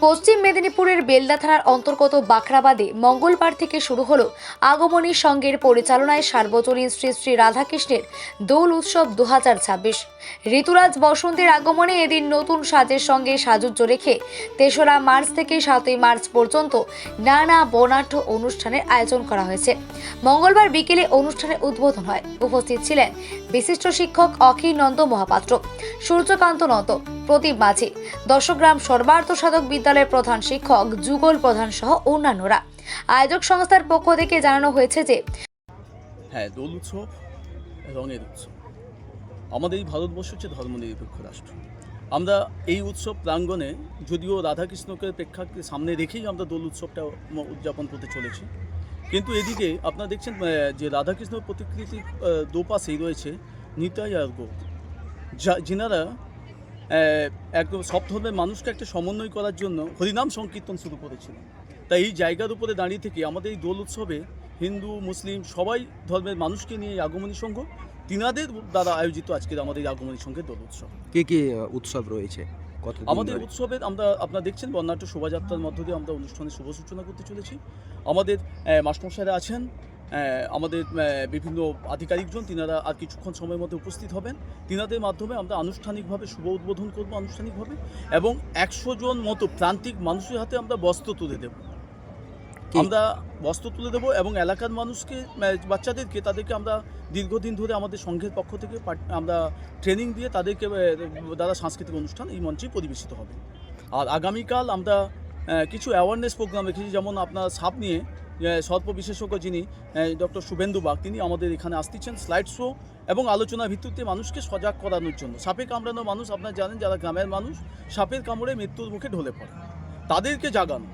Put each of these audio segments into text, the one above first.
পশ্চিম মেদিনীপুরের বেলদা থানার অন্তর্গত বাখরাবাদে মঙ্গলবার থেকে শুরু হলো আগমনী সংঘের পরিচালনায় সার্বজনীন শ্রী শ্রী রাধাকৃষ্ণের দোল উৎসব 2026। ঋতুরাজ বসন্তের আগমনে এদিন নতুন সাজের সঙ্গে সাজুজ্য রেখে 3রা মার্চ থেকে 7ই মার্চ পর্যন্ত নানা বর্ণাঢ্য অনুষ্ঠানের আয়োজন করা হয়েছে। মঙ্গলবার বিকেলে অনুষ্ঠানের উদ্বোধন হয়। উপস্থিত ছিলেন বিশিষ্ট শিক্ষক অখিল নন্দ মহাপাত্র, সূর্যকান্ত নন্দ, প্রদীপ মাঝি, দশগ্রাম সর্বার্থ সাধক বিদ্যালয়ের প্রধান শিক্ষক যুগল প্রধান সহ অন্যান্যরা। আয়োজক সংস্থার পক্ষ থেকে জানানো হয়েছে যে দোল উৎসব রঙের উৎসব। আমাদের এই ভারতবর্ষ হচ্ছে ধর্মনিরপেক্ষ রাষ্ট্র। আমরা এই উৎসব প্রাঙ্গণে যদিও রাধাকৃষ্ণকে প্রেক্ষাকে সামনে রেখেই আমরা দোল উৎসবটা উদযাপন করতে চলেছি, কিন্তু এদিকে আপনারা দেখছেন যে রাধাকৃষ্ণ প্রতিকৃতির দুপাশেই রয়েছে নিতাই আর গৌর, যিনারা একদম সব ধর্মের মানুষকে একটা সমন্বয় করার জন্য হরিনাম সংকীর্তন শুরু করেছিলেন। তাই এই জায়গার উপরে দাঁড়িয়ে থেকে আমাদের এই দোল উৎসবে হিন্দু মুসলিম সবাই ধর্মের মানুষকে নিয়ে এই আগমনী সংঘ তিনাদের দ্বারা আয়োজিত আজকের আমাদের এই আগমনী সংঘের দোল উৎসব। কি উৎসব রয়েছে আমাদের উৎসবের আপনারা দেখছেন বর্ণাঢ্য শোভাযাত্রার মধ্য দিয়ে আমরা অনুষ্ঠানের শুভ সূচনা করতে চলেছি। আমাদের মাস্টারমশাইরা আছেন, আমাদের বিভিন্ন আধিকারিকজন, তিনারা আর কিছুক্ষণ সময়ের মধ্যে উপস্থিত হবেন। তিনাদের মাধ্যমে আমরা আনুষ্ঠানিকভাবে শুভ উদ্বোধন করব আনুষ্ঠানিকভাবে, এবং 100 জন মতো প্রান্তিক মানুষের হাতে আমরা বস্ত্র তুলে দেব। এবং এলাকার মানুষকে, বাচ্চাদেরকে, তাদেরকে আমরা দীর্ঘদিন ধরে আমাদের সংঘের পক্ষ থেকে আমরা ট্রেনিং দিয়ে তাদেরকে দ্বারা সাংস্কৃতিক অনুষ্ঠান এই মঞ্চে পরিবেশিত হবে। আর আগামীকাল আমরা কিছু অ্যাওয়ারনেস প্রোগ্রাম রেখেছি, যেমন আপনার সাপ নিয়ে সর্প বিশেষজ্ঞ যিনি ডক্টর শুভেন্দু বাগ, তিনি আমাদের এখানে আসতেছেন স্লাইড শো এবং আলোচনার ভিত্তিতে মানুষকে সজাগ করানোর জন্য। সাপে কামড়ানো মানুষ আপনারা জানেন, যারা গ্রামের মানুষ সাপের কামড়ে মৃত্যুর মুখে ঢলে পড়ে, তাদেরকে জাগানো,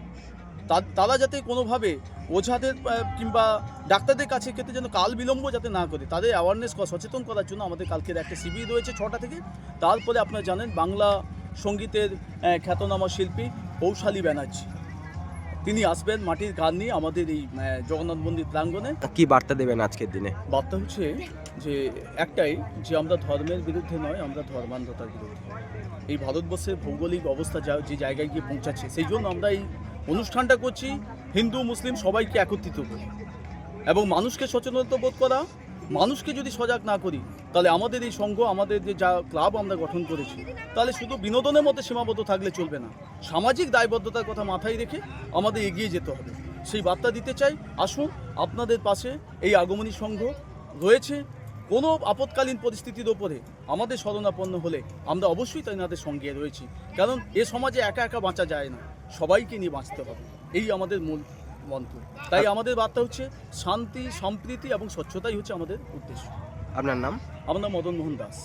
তারা যাতে কোনোভাবে ওঝাদের কিংবা ডাক্তারদের কাছে ক্ষেত্রে যেন কাল বিলম্ব যাতে না করে, তাদের অ্যাওয়ারনেস সচেতন করার জন্য আমাদের কালকের একটা শিবির রয়েছে 6টা থেকে। তারপরে আপনারা জানেন বাংলা সঙ্গীতের খ্যাতনামা শিল্পী কৌশালী ব্যানার্জি, তিনি আসবেন মাটির গান নিয়ে আমাদের এই জগন্নাথ মন্দির প্রাঙ্গণে। কি বার্তা দেবেন আজকের দিনে? বার্তা হচ্ছে যে একটাই, যে আমরা ধর্মের বিরুদ্ধে নয়, আমরা ধর্মান্ধতার বিরুদ্ধে। এই ভারতবর্ষের ভৌগোলিক অবস্থা যে জায়গায় গিয়ে পৌঁছাচ্ছে, সেই জন্য আমরা এই অনুষ্ঠানটা করছি হিন্দু মুসলিম সবাইকে একত্রিত করি এবং মানুষকে সচেতনতা বোধ করা। মানুষকে যদি সজাগ না করি, তাহলে আমাদের এই সংঘ, আমাদের যে ক্লাব আমরা গঠন করেছি, তাহলে শুধু বিনোদনের মধ্যে সীমাবদ্ধ থাকলে চলবে না। সামাজিক দায়বদ্ধতার কথা মাথায় রেখে আমাদের এগিয়ে যেতে হবে, সেই বার্তা দিতে চাই। আসুন, আপনাদের পাশে এই আগমনী সংঘ রয়েছে। কোনো আপৎকালীন পরিস্থিতির ওপরে আমাদের শরণাপন্ন হলে আমরা অবশ্যই তাদের সঙ্গে রয়েছি, কারণ এ সমাজে একা একা বাঁচা যায় না, সবাইকে নিয়ে বাঁচতে হবে, এই আমাদের মূল মন্ত্র। তাই আমাদের বার্তা হচ্ছে শান্তি, সম্প্রীতি এবং স্বচ্ছতাই হচ্ছে আমাদের উদ্দেশ্য। আপনার নাম? আমার নাম মদন মোহন দাস।